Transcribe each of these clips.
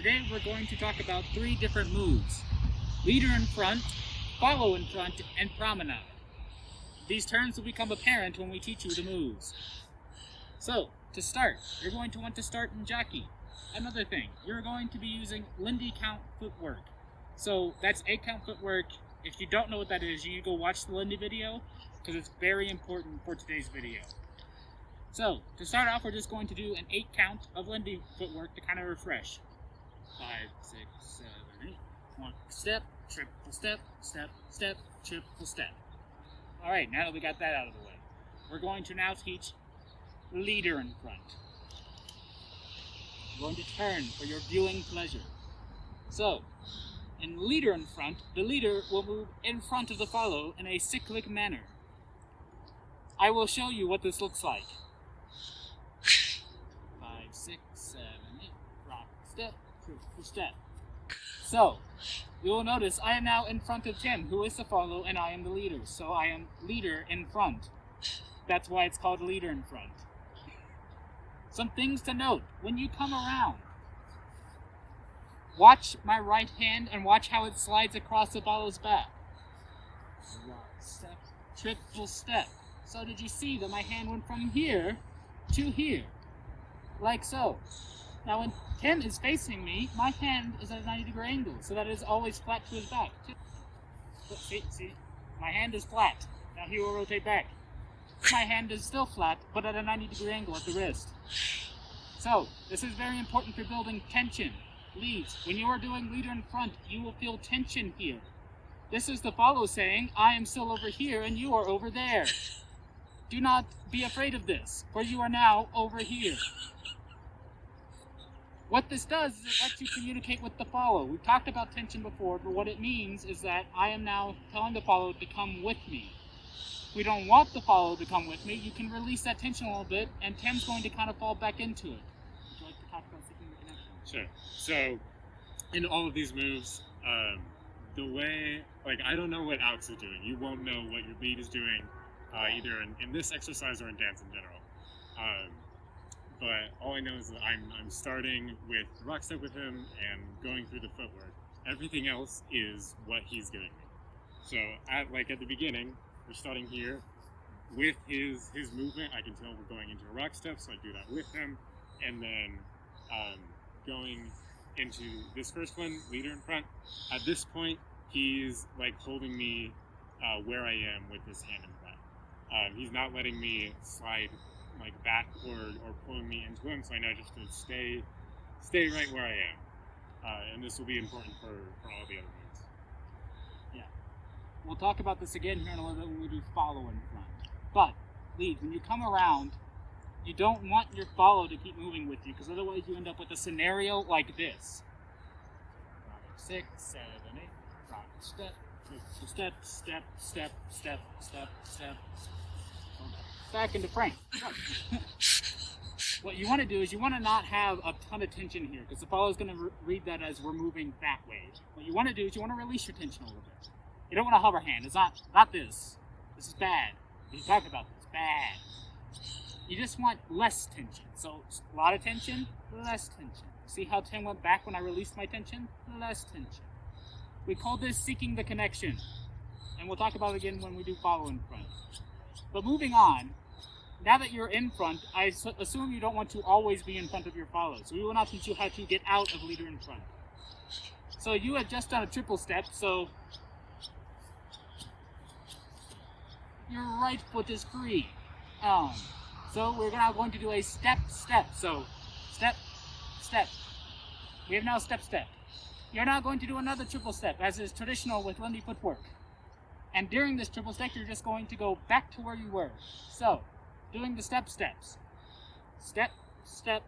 Today we're going to talk about 3 different moves. Leader in front, follow in front, and promenade. These terms will become apparent when we teach you the moves. So, to start, you're going to want to start in jockey. Another thing, you're going to be using Lindy count footwork. So, that's 8 count footwork. If you don't know what that is, you need to go watch the Lindy video, because it's very important for today's video. So, to start off, we're just going to do an 8 count of Lindy footwork to kind of refresh. 5, 6, 7, 8. 1 step, triple step, step, step, triple step. Alright, now that we got that out of the way, we're going to now teach leader in front. We're going to turn for your viewing pleasure. So, in leader in front, the leader will move in front of the follow in a cyclic manner. I will show you what this looks like. 5, 6, 7, 8. Rock, step, triple step. So, you will notice I am now in front of Tim, who is the follow, and I am the leader. So I am leader in front. That's why it's called leader in front. Some things to note. When you come around, watch my right hand and watch how it slides across the follow's back. Step, triple step. So did you see that my hand went from here to here? Like so. Now when Tim is facing me, my hand is at a 90-degree angle, so that it is always flat to his back. See? My hand is flat. Now he will rotate back. My hand is still flat, but at a 90-degree angle at the wrist. So, this is very important for building tension. Leads. When you are doing leader in front, you will feel tension here. This is the follow saying, I am still over here and you are over there. Do not be afraid of this, for you are now over here. What this does is it lets you communicate with the follow. We've talked about tension before, but what it means is that I am now telling the follow to come with me. If we don't want the follow to come with me, you can release that tension a little bit, and Tim's going to kind of fall back into it. Would you like to talk about seeking the connection? Sure. So, in all of these moves, the way, I don't know what Alex is doing. You won't know what your lead is doing, either in this exercise or in dance in general. But all I know is that I'm starting with rock step with him and going through the footwork. Everything else is what he's giving me. So at the beginning, we're starting here with his movement. I can tell we're going into a rock step, so I do that with him. And then going into this first one, leader in front. At this point, he's holding me where I am with his hand in front. He's not letting me slide back or pulling me into him, so I know just to stay right where I am. And this will be important for all the other moves. Yeah. We'll talk about this again here in a little bit when we do follow in front. But, lead, when you come around, you don't want your follow to keep moving with you, because otherwise you end up with a scenario like this. 5, 6, 7, 8, rock, step, step, step, step, step, step, step. Back into frame. What you want to do is you want to not have a ton of tension here, because the follow is going to read that as we're moving that way. What you want to do is you want to release your tension a little bit. You don't want to hover hand. It's not this. This is bad. We talked about this. Bad. You just want less tension. So a lot of tension, less tension. See how Tim went back when I released my tension? Less tension. We call this seeking the connection. And we'll talk about it again when we do follow in front. But moving on, now that you're in front, I assume you don't want to always be in front of your follow. So we will now teach you how to get out of leader in front. So you had just done a triple step, so your right foot is free. So we're now going to do a step, step. So step, step. We have now step, step. You're now going to do another triple step, as is traditional with Lindy footwork. And during this triple step, you're just going to go back to where you were. So, doing the steps. Step, step,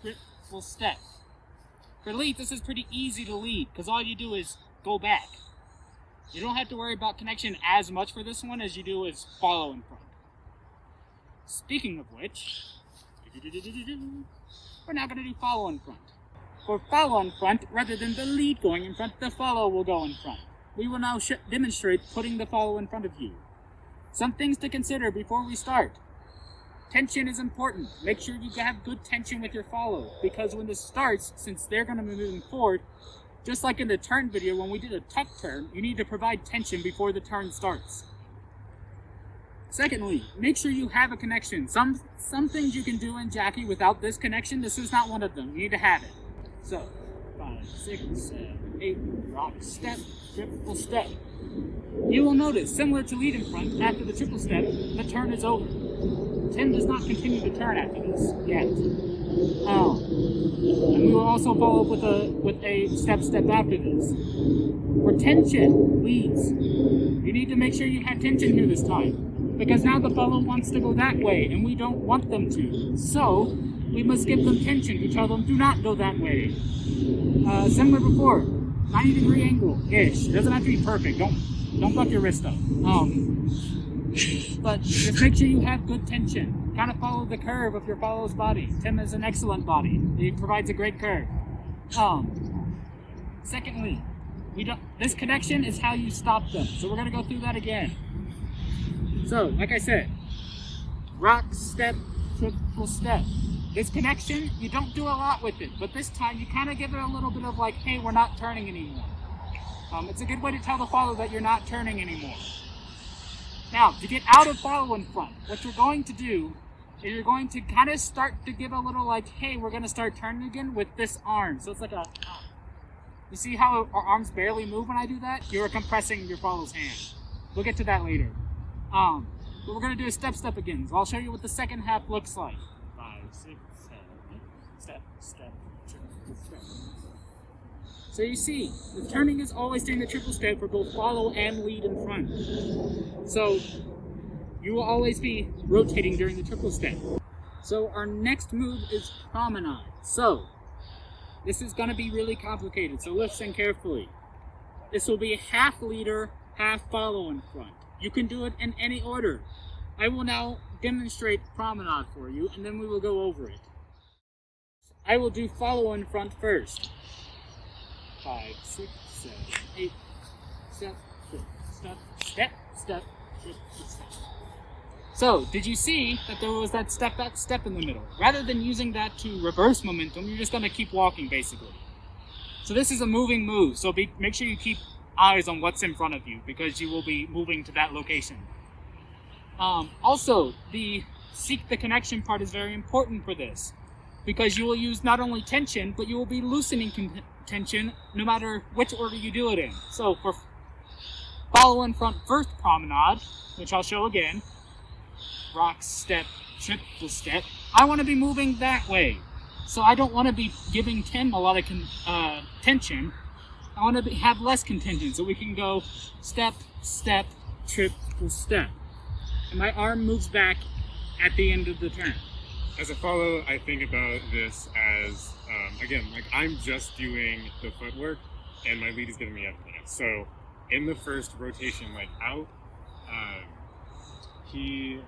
triple step. For lead, this is pretty easy to lead, because all you do is go back. You don't have to worry about connection as much for this one as you do is follow in front. Speaking of which, we're now going to do follow in front. For follow in front, rather than the lead going in front, the follow will go in front. We will now demonstrate putting the follow in front of you. Some things to consider before we start. tension is important. Make sure you have good tension with your follow, because when this starts, since they're going to be moving forward, just like in the turn video when we did a tuck turn, you need to provide tension before the turn starts. Secondly, make sure you have a connection. Some things you can do in Jackie without this connection. This is not one of them. You need to have it. So, 5, 6, 7, 8, rock, step, triple step. You will notice, similar to lead in front, after the triple step, the turn is over. Tim does not continue to turn after this yet. And we will also follow up with a step after this. For tension leads, you need to make sure you have tension here this time, because now the follow wants to go that way, and we don't want them to. So we must give them tension to tell them do not go that way. Similar before, 90-degree angle-ish. It doesn't have to be perfect. Don't buck your wrist up. But just make sure you have good tension. Kind of follow the curve of your follow's body. Tim has an excellent body. He provides a great curve. Secondly, this connection is how you stop them. So we're going to go through that again. So, like I said, rock, step, triple step. This connection, you don't do a lot with it, but this time you kind of give it a little bit of like, hey, we're not turning anymore. It's a good way to tell the follow that you're not turning anymore. Now, to get out of follow in front, what you're going to do is you're going to kind of start to give a little like, hey, we're going to start turning again with this arm. So it's like you see how our arms barely move when I do that? You're compressing your follow's hand. We'll get to that later. But we're going to do a step again. So I'll show you what the second half looks like. 5, 6, 7, 8. Step, triple step. So you see, the turning is always doing the triple step for both follow and lead in front. So you will always be rotating during the triple step. So our next move is promenade. So this is going to be really complicated, so listen carefully. This will be half leader, half follow in front. You can do it in any order. I will now demonstrate promenade for you, and then we will go over it. I will do follow in front first. 5, 6, 7, 8. Step, step, step. So, did you see that there was that step in the middle? Rather than using that to reverse momentum, you're just going to keep walking, basically. So this is a moving move, so make sure you keep eyes on what's in front of you, because you will be moving to that location. Also, the seek the connection part is very important for this, because you will use not only tension, but you will be loosening tension no matter which order you do it in. So for follow in front first promenade, which I'll show again, rock, step, triple step, I want to be moving that way. So I don't want to be giving Tim a lot of tension. I want to have less contention, so we can go step, step, triple step. And my arm moves back at the end of the turn. As a follow, I think about this as, again, like I'm just doing the footwork and my lead is giving me everything else. So in the first rotation, like out, he's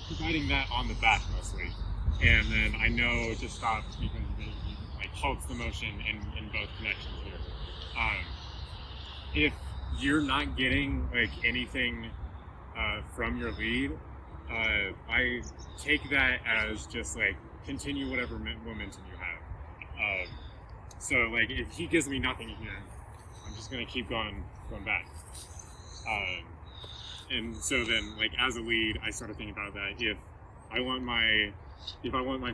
providing that on the back mostly. And then I know to stop because he like halts the motion in both connections here. If you're not getting like anything from your lead, I take that as just like continue whatever momentum you have. So like if he gives me nothing here, I'm just gonna keep going back. And so then like as a lead, I started thinking about that. If I want my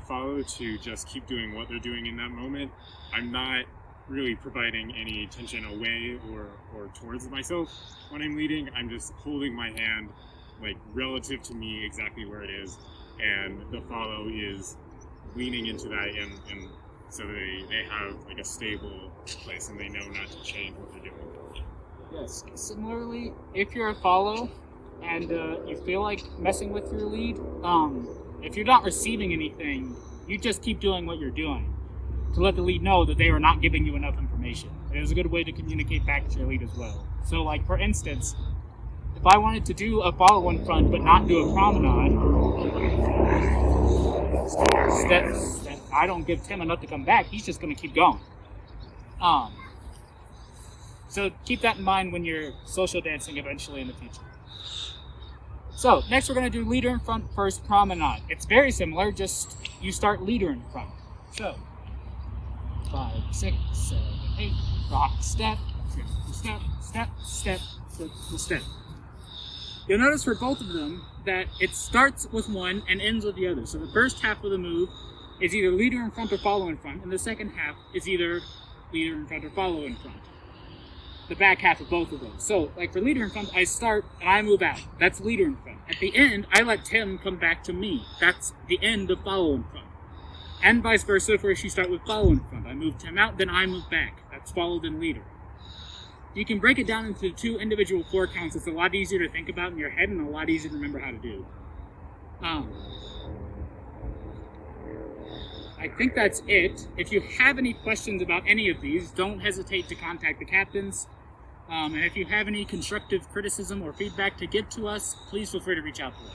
follow to just keep doing what they're doing in that moment, I'm not really providing any tension away or towards myself when I'm leading. I'm just holding my hand like relative to me exactly where it is, and the follow is leaning into that, and so they have like a stable place and they know not to change what they're doing. Yes, similarly, if you're a follow and you feel like messing with your lead, if you're not receiving anything, you just keep doing what you're doing to let the lead know that they are not giving you enough information. It is a good way to communicate back to your lead as well. So like for instance, if I wanted to do a follow in front but not do a promenade, step, I don't give Tim enough to come back, he's just going to keep going. So keep that in mind when you're social dancing eventually in the future. So next we're going to do leader in front, first promenade. It's very similar, just you start leader in front. So 5, 6, 7, 8, rock, step, step, step, step, step, step. You'll notice for both of them that it starts with one and ends with the other. So the first half of the move is either leader in front or follow in front, and the second half is either leader in front or follow in front. The back half of both of those. So, like for leader in front, I start and I move out. That's leader in front. At the end, I let Tim come back to me. That's the end of follow in front. And vice versa, first you start with follow in front. I move Tim out, then I move back. That's follow, then leader. You can break it down into 2 individual 4 counts. It's a lot easier to think about in your head and a lot easier to remember how to do. I think that's it. If you have any questions about any of these, don't hesitate to contact the captains. And if you have any constructive criticism or feedback to give to us, please feel free to reach out to us.